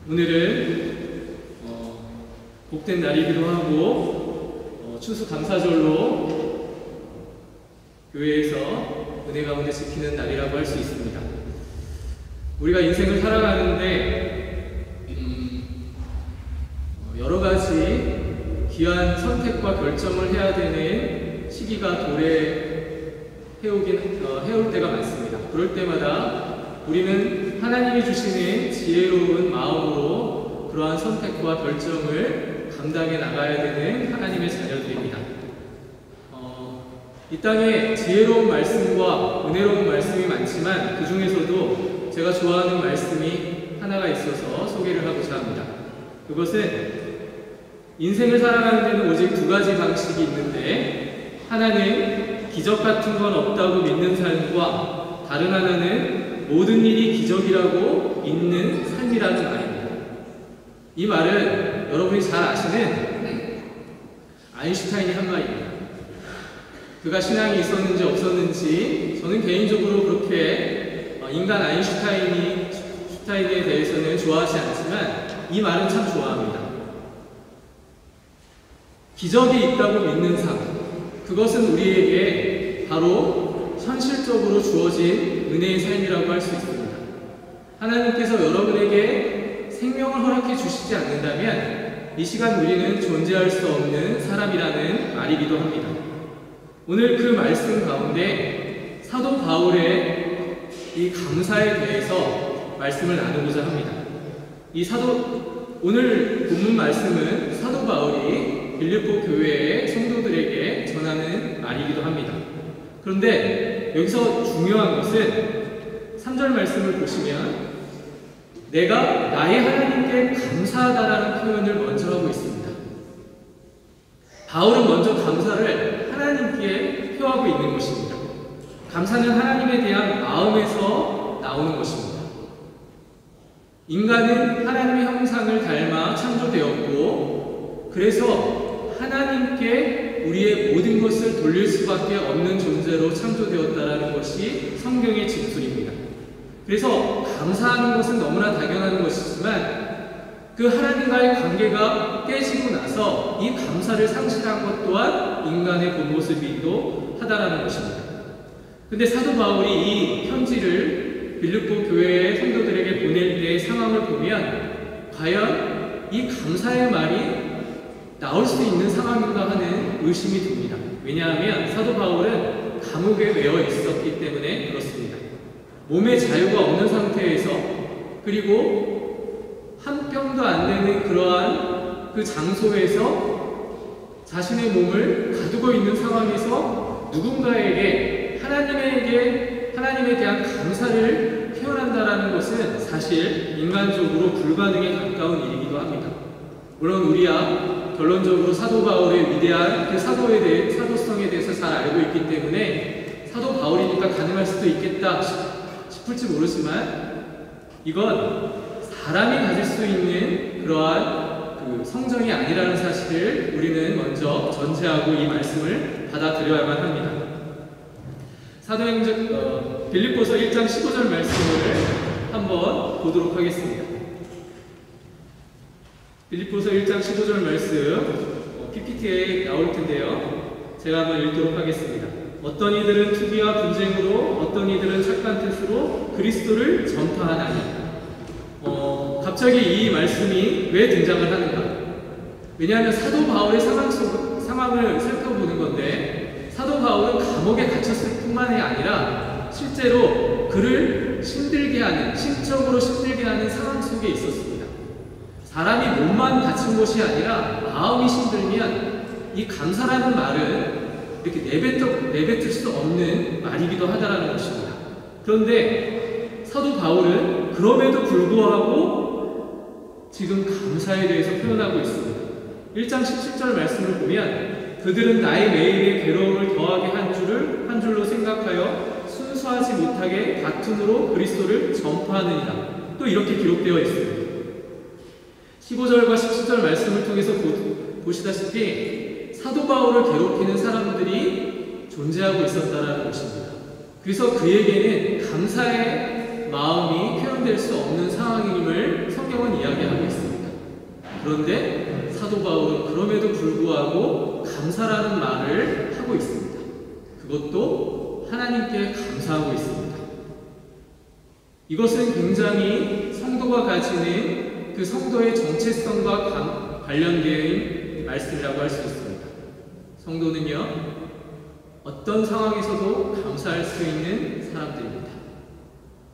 오늘은 복된 날이기도 하고 추수감사절로 교회에서 은혜 가운데 지키는 날이라고 할 수 있습니다. 우리가 인생을 살아가는데 여러 가지 귀한 선택과 결정을 해야 되는 시기가 해올 때가 많습니다. 그럴 때마다 우리는 하나님이 주시는 지혜로운 마음으로 그러한 선택과 결정을 감당해 나가야 되는 하나님의 자녀들입니다. 이 땅에 지혜로운 말씀과 은혜로운 말씀이 많지만 그 중에서도 제가 좋아하는 말씀이 하나가 있어서 소개를 하고자 합니다. 그것은 인생을 살아가는 데는 오직 두 가지 방식이 있는데, 하나는 기적 같은 건 없다고 믿는 삶과 다른 하나는 모든 일이 기적이라고 믿는 삶이라는 말입니다. 이 말은 여러분이 잘 아시는 아인슈타인의 한 말입니다. 그가 신앙이 있었는지 없었는지 저는 개인적으로 그렇게 인간 아인슈타인에 대해서는 좋아하지 않지만 이 말은 참 좋아합니다. 기적이 있다고 믿는 삶, 그것은 우리에게 바로 현실적으로 주어진 은혜의 삶이라고 할 수 있습니다. 하나님께서 여러분에게 생명을 허락해 주시지 않는다면 이 시간 우리는 존재할 수 없는 사람이라는 말이기도 합니다. 오늘 그 말씀 가운데 사도 바울의 이 감사에 대해서 말씀을 나누고자 합니다. 오늘 본문 말씀은 사도 바울이 빌립보 교회의 성도들에게 전하는 말이기도 합니다. 그런데 여기서 중요한 것은 3절 말씀을 보시면 내가 나의 하나님께 감사하다라는 표현을 먼저 하고 있습니다. 바울은 먼저 감사를 하나님께 표하고 있는 것입니다. 감사는 하나님에 대한 마음에서 나오는 것입니다. 인간은 하나님의 형상을 닮아 창조되었고, 그래서 하나님께 우리의 모든 것을 돌릴 수밖에 없는 존재로 창조되었다라는 것이 성경의 진술입니다. 그래서 감사하는 것은 너무나 당연한 것이지만 그 하나님과의 관계가 깨지고 나서 이 감사를 상실한 것 또한 인간의 본 모습이기도 하다라는 것입니다. 근데 사도 바울이 이 편지를 빌립보 교회의 성도들에게 보낼 때의 상황을 보면 과연 이 감사의 말이 나올 수 있는 상황인가 하는 의심이 듭니다. 왜냐하면 사도 바울은 감옥에 매여 있었기 때문에 그렇습니다. 몸의 자유가 없는 상태에서, 그리고 한 뼘도 안 되는 그러한 그 장소에서 자신의 몸을 가두고 있는 상황에서 누군가에게 하나님에 대한 감사를 표현한다라는 것은 사실 인간적으로 불가능에 가까운 일이기도 합니다. 물론 우리야 결론적으로 사도 바울의 위대한 그 사도성에 대해서 잘 알고 있기 때문에 사도 바울이니까 가능할 수도 있겠다 싶을지 모르지만, 이건 사람이 가질 수 있는 그러한 그 성정이 아니라는 사실을 우리는 먼저 전제하고 이 말씀을 받아들여야만 합니다. 사도행전 빌립보서 1장 15절 말씀을 한번 보도록 하겠습니다. 빌립보서 1장 15절 말씀 PPT에 나올 텐데요. 제가 한번 읽도록 하겠습니다. 어떤 이들은 투기와 분쟁으로, 어떤 이들은 착한 뜻으로 그리스도를 전파하나니. 갑자기 이 말씀이 왜 등장을 하는가? 왜냐하면 사도 바울의 상황을 살펴보는 건데, 사도 바울은 감옥에 갇혔을 뿐만이 아니라 실제로 그를 심적으로 힘들게 하는 상황 속에 있었습니다. 사람이 몸만 다친 것이 아니라 마음이 힘들면 이 감사라는 말은 이렇게 내뱉을 수 없는 말이기도 하다라는 것입니다. 그런데 사도 바울은 그럼에도 불구하고 지금 감사에 대해서 표현하고 있습니다. 1장 17절 말씀을 보면 그들은 나의 매일의 괴로움을 더하게 한 줄로 생각하여 순수하지 못하게 다툼으로 그리스도를 전파하느니라. 또 이렇게 기록되어 있습니다. 15절과 17절 말씀을 통해서 보시다시피 사도 바울을 괴롭히는 사람들이 존재하고 있었다라는 것입니다. 그래서 그에게는 감사의 마음이 표현될 수 없는 상황임을 성경 성경은 이야기하고 있습니다. 그런데 사도 바울은 그럼에도 불구하고 감사라는 말을 하고 있습니다. 그것도 하나님께 감사하고 있습니다. 이것은 굉장히 성도가 가지는 그 성도의 정체성과 관련된 말씀이라고 할 수 있습니다. 성도는요, 어떤 상황에서도 감사할 수 있는 사람들입니다.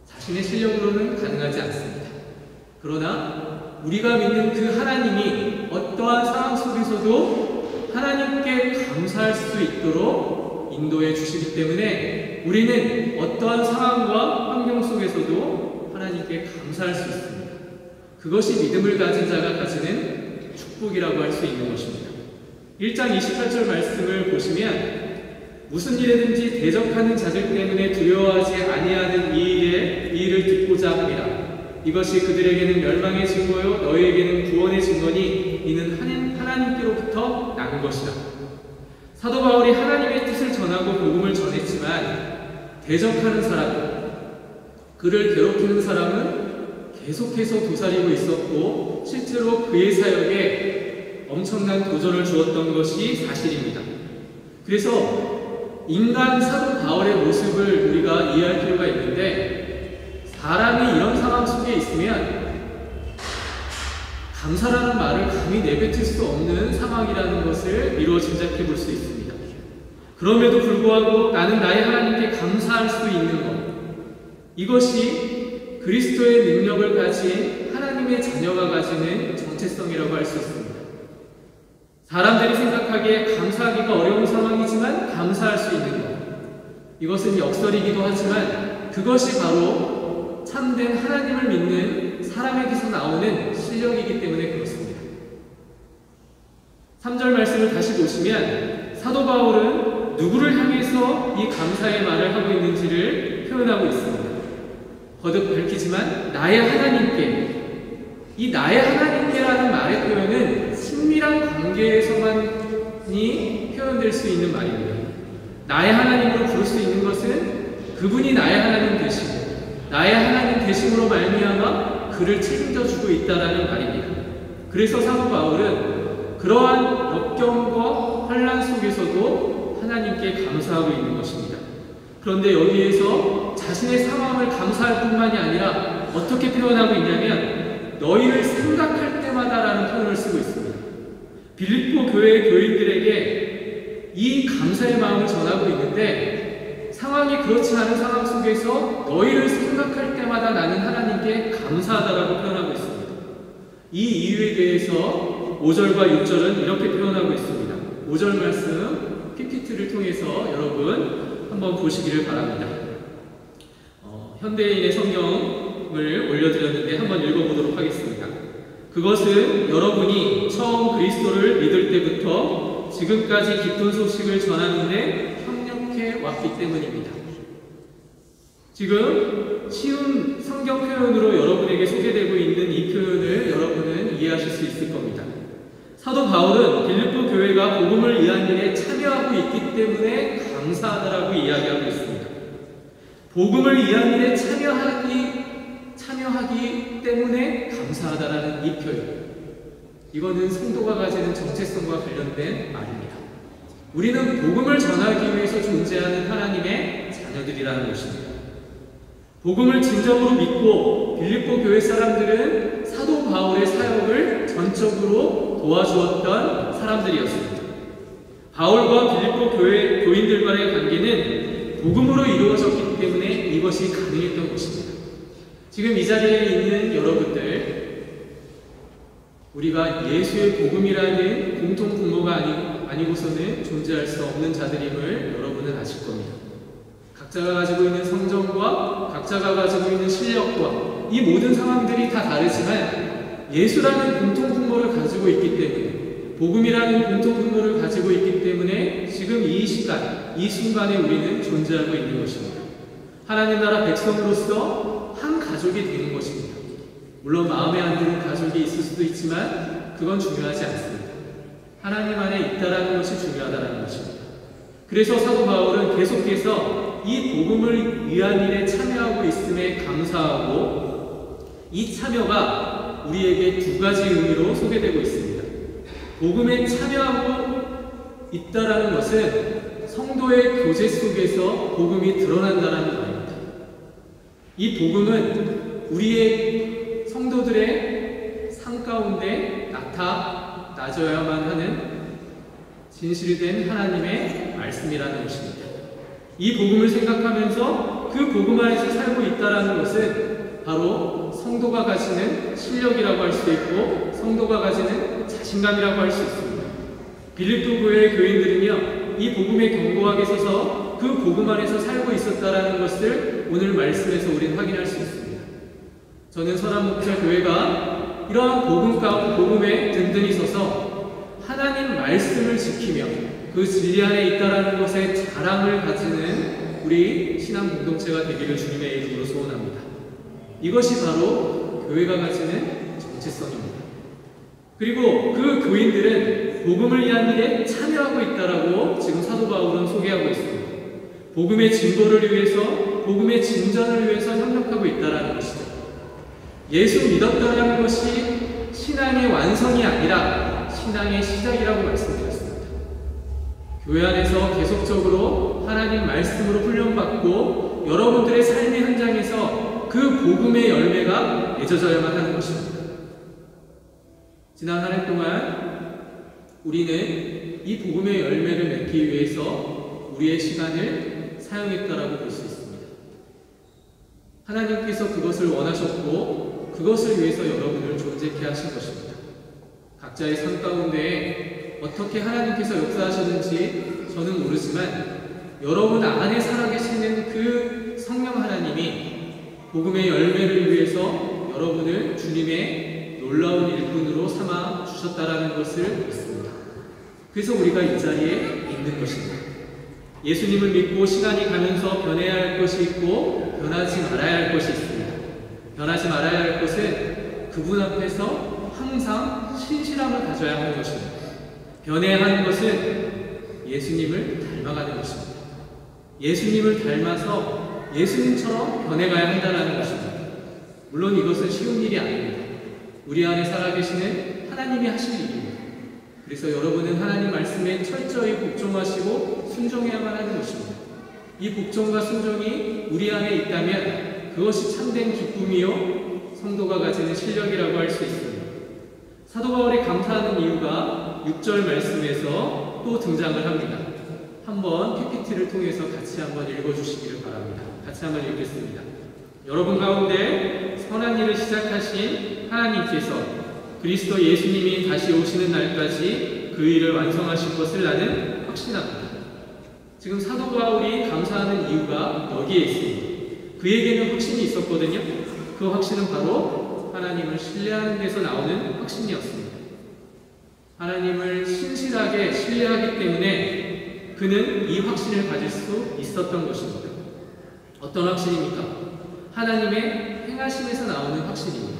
자신의 실력으로는 가능하지 않습니다. 그러나 우리가 믿는 그 하나님이 어떠한 상황 속에서도 하나님께 감사할 수 있도록 인도해 주시기 때문에 우리는 어떠한 상황과 환경 속에서도 하나님께 감사할 수 있습니다. 그것이 믿음을 가진 자가 가지는 축복이라고 할 수 있는 것입니다. 1장 28절 말씀을 보시면 무슨 일에든지 대적하는 자들 때문에 두려워하지 아니하는 이 일을 듣고자 합니다. 이것이 그들에게는 멸망의 증거요 너희에게는 구원의 증거니 이는 하나님께로부터 난 것이다. 사도 바울이 하나님의 뜻을 전하고 복음을 전했지만 대적하는 사람, 그를 괴롭히는 사람은 계속해서 도사리고 있었고 실제로 그의 사역에 엄청난 도전을 주었던 것이 사실입니다. 그래서 인간 사도 바울의 모습을 우리가 이해할 필요가 있는데 사람이 이런 상황 속에 있으면 감사라는 말을 감히 내뱉을 수 없는 상황이라는 것을 미루어 짐작해 볼 수 있습니다. 그럼에도 불구하고 나는 나의 하나님께 감사할 수 있는 것, 이것이 그리스도의 능력을 가진 하나님의 자녀가 가지는 정체성이라고 할 수 있습니다. 사람들이 생각하기에 감사하기가 어려운 상황이지만 감사할 수 있는 것, 이것은 역설이기도 하지만 그것이 바로 참된 하나님을 믿는 사람에게서 나오는 실력이기 때문에 그렇습니다. 3절 말씀을 다시 보시면 사도 바울은 누구를 향해서 이 감사의 말을 하고 있는지를 표현하고 있습니다. 거듭 밝히지만 나의 하나님께, 이 나의 하나님께라는 말의 표현은 친밀한 관계에서만이 표현될 수 있는 말입니다. 나의 하나님으로 부를 수 있는 것은 그분이 나의 하나님 되시고 나의 하나님 되심으로 말미암아 그를 책임져주고 있다라는 말입니다. 그래서 사도 바울은 그러한 역경과 환난 속에서도 하나님께 감사하고 있는 것입니다. 그런데 여기에서 자신의 상황을 감사할 뿐만이 아니라 어떻게 표현하고 있냐면 너희를 생각할 때마다라는 표현을 쓰고 있습니다. 빌립보 교회 교인들에게 이 감사의 마음을 전하고 있는데 상황이 그렇지 않은 상황 속에서 너희를 생각할 때마다 나는 하나님께 감사하다라고 표현하고 있습니다. 이 이유에 대해서 5절과 6절은 이렇게 표현하고 있습니다. 5절 말씀 PPT를 통해서 여러분 한번 보시기를 바랍니다. 현대인의 성경을 올려드렸는데 한번 읽어보도록 하겠습니다. 그것은 여러분이 처음 그리스도를 믿을 때부터 지금까지 기쁜 소식을 전하는 데 협력해 왔기 때문입니다. 지금 쉬운 성경 표현으로 여러분에게 소개되고 있는 이 표현을 여러분은 이해하실 수 있을 겁니다. 사도 바울은 빌립보 교회가 복음을 위한 일에 참여하고 있기 때문에 감사하다라고 이야기하고 있습니다. 복음을 위한 일에 참여하기 때문에 감사하다라는 이 표현, 이거는 성도가 가지는 정체성과 관련된 말입니다. 우리는 복음을 전하기 위해서 존재하는 하나님의 자녀들이라는 것입니다. 복음을 진정으로 믿고 빌립보 교회 사람들은 사도 바울의 사역을 전적으로 도와주었던 사람들이었습니다. 바울과 빌립보 교회 교인들과의 관계는 복음으로 이루어졌기 때문에 이것이 가능했던 것입니다. 지금 이 자리에 있는 여러분들, 우리가 예수의 복음이라는 공통 분모가 아니고서는 존재할 수 없는 자들임을 여러분은 아실 겁니다. 각자가 가지고 있는 성정과 각자가 가지고 있는 실력과 이 모든 상황들이 다 다르지만 예수라는 공통 분모를 가지고 있기 때문에, 복음이라는 공통 분모를 가지고 있기 때문에 지금 이 시간, 이 순간에 우리는 존재하고 있는 것입니다. 하나님 나라 백성으로서 한 가족이 되는 것입니다. 물론 마음에 안 드는 가족이 있을 수도 있지만 그건 중요하지 않습니다. 하나님 안에 있다라는 것이 중요하다는 것입니다. 그래서 사도 바울은 계속해서 이 복음을 위한 일에 참여하고 있음에 감사하고, 이 참여가 복음화가 우리에게 두 가지 의미로 소개되고 있습니다. 복음에 참여하고 있다라는 것은 성도의 교제 속에서 복음이 드러난다라는 말입니다. 이 복음은 우리의 성도들의 삶 가운데 나타나져야만 하는 진실된 하나님의 말씀이라는 것입니다. 이 복음을 생각하면서 그 복음 안에서 살고 있다는 것은 바로 성도가 가지는 실력이라고 할 수 있고 성도가 가지는 자신감이라고 할 수 있습니다. 빌립보 교회의 교인들은요, 이 복음에 견고하게 서서 그 복음 안에서 살고 있었다는 것을 오늘 말씀에서 우리는 확인할 수 있습니다. 저는 선한목자 교회가 이러한 복음에 든든히 서서 하나님 말씀을 지키며 그 진리 안에 있다라는 것에 자랑을 가지는 우리 신앙 공동체가 되기를 주님의 이름으로 소원합니다. 이것이 바로 교회가 가지는 정체성입니다. 그리고 그 교인들은 복음을 위한 일에 참여하고 있다라고 지금 사도 바울은 소개하고 있습니다. 복음의 진보를 위해서, 복음의 진전을 위해서 협력하고 있다라는 것이죠. 예수 믿었다라는 것이 신앙의 완성이 아니라 신앙의 시작이라고 말씀드렸습니다. 교회 안에서 계속적으로 하나님 말씀으로 훈련받고 여러분들의 삶의 현장에서 그 복음의 열매가 맺어져야만 하는 것입니다. 지난 한 해 동안 우리는 이 복음의 열매를 맺기 위해서 우리의 시간을 사용했다라고 볼 수 있습니다. 하나님께서 그것을 원하셨고 그것을 위해서 여러분을 존재케 하신 것입니다. 각자의 삶 가운데 어떻게 하나님께서 역사하셨는지 저는 모르지만 여러분 안에 살아계시는 그 성령 하나님이 복음의 열매를 위해서 여러분을 주님의 놀라운 일꾼으로 삼아 주셨다라는 것을 믿습니다. 그래서 우리가 이 자리에 있는 것입니다. 예수님을 믿고 시간이 가면서 변해야 할 것이 있고 변하지 말아야 할 것이 있습니다. 변하지 말아야 할 것은 그분 앞에서 항상 신실함을 가져야 하는 것입니다. 변해야 하는 것은 예수님을 닮아가는 것입니다. 예수님을 닮아서 예수님처럼 변해가야 한다는 것입니다. 물론 이것은 쉬운 일이 아닙니다. 우리 안에 살아계시는 하나님이 하실 일입니다. 그래서 여러분은 하나님 말씀에 철저히 복종하시고 순종해야만 하는 것입니다. 이 복종과 순종이 우리 안에 있다면 그것이 참된 기쁨이요 성도가 가지는 실력이라고 할 수 있습니다. 사도 바울이 감사하는 이유가 6절 말씀에서 또 등장을 합니다. 한번 PPT를 통해서 같이 한번 읽어주시기를 바랍니다. 같이 한번 읽겠습니다. 여러분 가운데 선한 일을 시작하신 하나님께서 그리스도 예수님이 다시 오시는 날까지 그 일을 완성하실 것을 나는 확신합니다. 지금 사도 바울이 감사하는 이유가 여기에 있습니다. 그에게는 확신이 있었거든요. 그 확신은 바로 하나님을 신뢰하는 데서 나오는 확신이었습니다. 하나님을 신실하게 신뢰하기 때문에 그는 이 확신을 가질 수 있었던 것입니다. 어떤 확신입니까? 하나님의 행하심에서 나오는 확신입니다.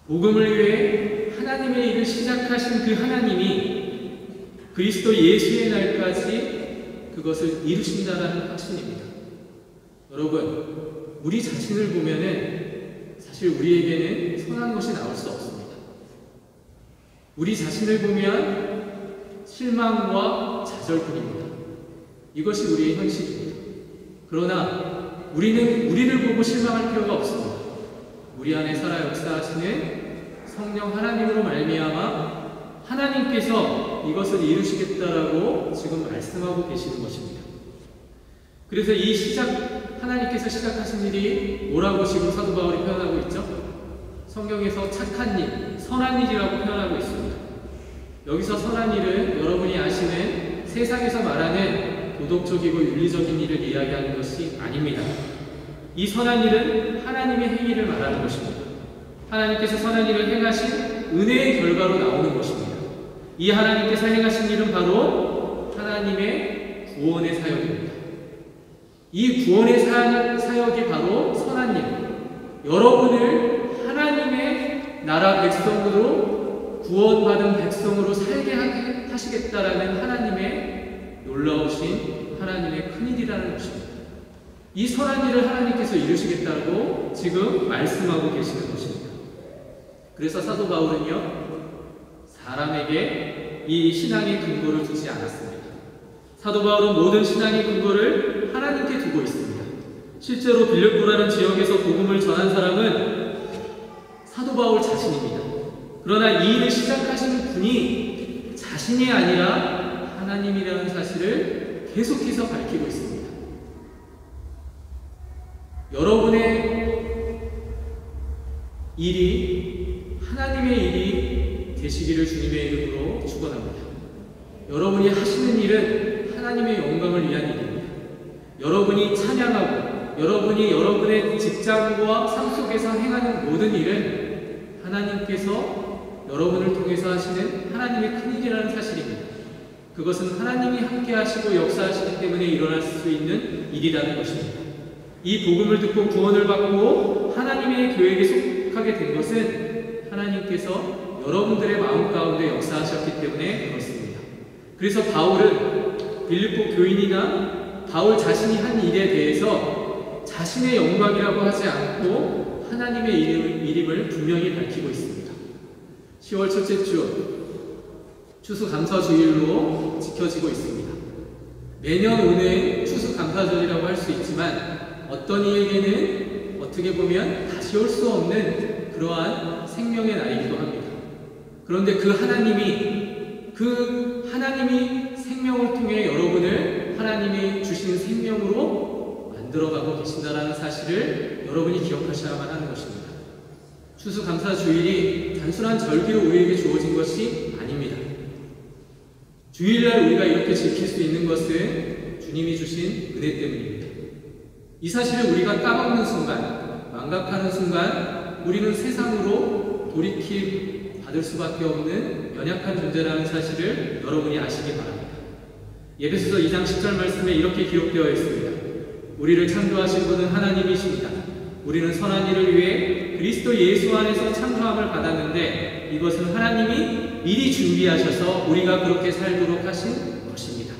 복음을 위해 하나님의 일을 시작하신 그 하나님이 그리스도 예수의 날까지 그것을 이루신다는 확신입니다. 여러분, 우리 자신을 보면은 사실 우리에게는 선한 것이 나올 수 없습니다. 우리 자신을 보면 실망과 좌절뿐입니다. 이것이 우리의 현실입니다. 그러나 우리는 우리를 보고 실망할 필요가 없습니다. 우리 안에 살아 역사하시는 성령 하나님으로 말미암아 하나님께서 이것을 이루시겠다라고 지금 말씀하고 계시는 것입니다. 그래서 이 하나님께서 시작하신 일이 뭐라고 지금 사도 바울이 표현하고 있죠? 성경에서 착한 일, 선한 일이라고 표현하고 있습니다. 여기서 선한 일은 여러분이 아시는 세상에서 말하는 도덕적이고 윤리적인 일을 이야기하는 것이 아닙니다. 이 선한 일은 하나님의 행위를 말하는 것입니다. 하나님께서 선한 일을 행하신 은혜의 결과로 나오는 것입니다. 이 하나님께서 행하신 일은 바로 하나님의 구원의 사역입니다. 이 구원의 사역이 바로 선한 일, 여러분을 하나님의 나라 백성으로 구원받은 백성으로 살게 하시겠다라는 하나님의 놀라우신 하나님의 큰일이라는 것입니다. 이 선한 일을 하나님께서 이루시겠다고 지금 말씀하고 계시는 것입니다. 그래서 사도 바울은요, 사람에게 이 신앙의 근거를 두지 않았습니다. 사도 바울은 모든 신앙의 근거를 하나님께 두고 있습니다. 실제로 빌립보라는 지역에서 복음을 전한 사람은 사도 바울 자신입니다. 그러나 이 일을 시작하신 분이 자신이 아니라 하나님이라는 사실을 계속해서 밝히고 있습니다. 여러분의 일이 하나님의 일이 되시기를 주님의 이름으로 축원합니다. 여러분이 하시는 일은 하나님의 영광을 위한 일입니다. 여러분이 찬양하고 여러분이 여러분의 직장과 삶 속에서 행하는 모든 일은 하나님께서 여러분을 통해서 하시는 하나님의 큰 일이라는 사실입니다. 그것은 하나님이 함께 하시고 역사하시기 때문에 일어날 수 있는 일이라는 것입니다. 이 복음을 듣고 구원을 받고 하나님의 계획에 속하게 된 것은 하나님께서 여러분들의 마음 가운데 역사하셨기 때문에 그렇습니다. 그래서 바울은 빌립보 교인이나 바울 자신이 한 일에 대해서 자신의 영광이라고 하지 않고 하나님의 이름을 분명히 밝히고 있습니다. 10월 첫째 주 추수감사주일로 지켜지고 있습니다. 매년 오는 추수감사절이라고 할 수 있지만 어떤 이에게는 어떻게 보면 다시 올 수 없는 그러한 생명의 날이기도 합니다. 그런데 그 하나님이 생명을 통해 여러분을 하나님이 주신 생명으로 만들어가고 계신다는 사실을 여러분이 기억하셔야만 하는 것입니다. 추수감사주일이 단순한 절기로 우리에게 주어진 것이 아닙니다. 주일날 우리가 이렇게 지킬 수 있는 것은 주님이 주신 은혜 때문입니다. 이 사실을 우리가 까먹는 순간, 망각하는 순간 우리는 세상으로 돌이킬 받을 수밖에 없는 연약한 존재라는 사실을 여러분이 아시기 바랍니다. 에베소서 2장 10절 말씀에 이렇게 기록되어 있습니다. 우리를 창조하신 분은 하나님이십니다. 우리는 선한 일을 위해 그리스도 예수 안에서 창조함을 받았는데 이것은 하나님이 미리 준비하셔서 우리가 그렇게 살도록 하신 것입니다.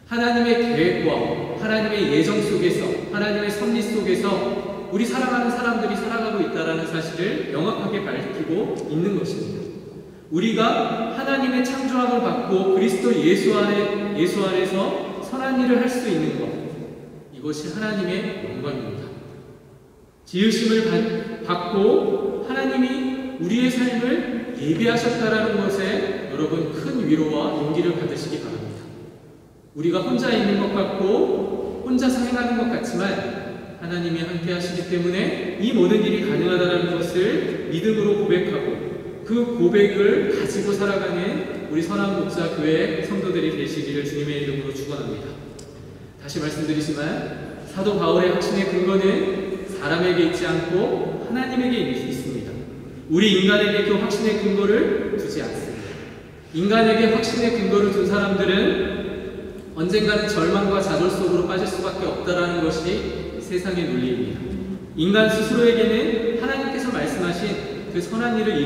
하나님의 계획과 하나님의 예정 속에서 하나님의 섭리 속에서 우리 사랑하는 사람들이 살아가고 있다는 사실을 명확하게 밝히고 있는 것입니다. 우리가 하나님의 창조함을 받고 그리스도 예수 안에서 선한 일을 할 수 있는 것, 이것이 하나님의 영광입니다. 지으심을 받고 하나님이 우리의 삶을 예비하셨다라는 것에 여러분 큰 위로와 용기를 받으시기 바랍니다. 우리가 혼자 있는 것 같고 혼자서 행하는 것 같지만 하나님이 함께 하시기 때문에 이 모든 일이 가능하다는 것을 믿음으로 고백하고 그 고백을 가지고 살아가는 우리 선한목자교회 성도들이 되시기를 주님의 이름으로 축원합니다. 다시 말씀드리지만 사도 바울의 확신의 근거는 사람에게 있지 않고 하나님에게 있습니다. 우리 인간에게 그 확신의 근거를 두지 않습니다. 인간에게 확신의 근거를 둔 사람들은 언젠가는 절망과 좌절 속으로 빠질 수밖에 없다라는 것이 세상의 논리입니다. 인간 스스로에게는 하나님께서 말씀하신 그 선한 일을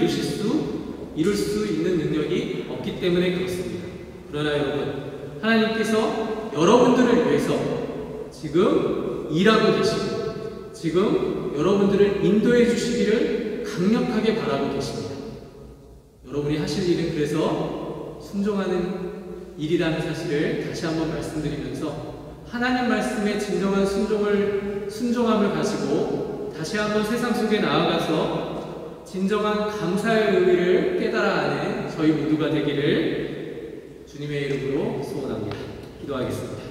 이룰 수 있는 능력이 없기 때문에 그렇습니다. 그러나 여러분, 하나님께서 여러분들을 위해서 지금 일하고 계시고 지금 여러분들을 인도해 주시기를 강력하게 바라고 계십니다. 여러분이 하실 일은 그래서 순종하는 일이라는 사실을 다시 한번 말씀드리면서 하나님 말씀에 진정한 순종함을 가지고 다시 한번 세상 속에 나아가서 진정한 감사의 의미를 깨달아 아는 저희 모두가 되기를 주님의 이름으로 소원합니다. 기도하겠습니다.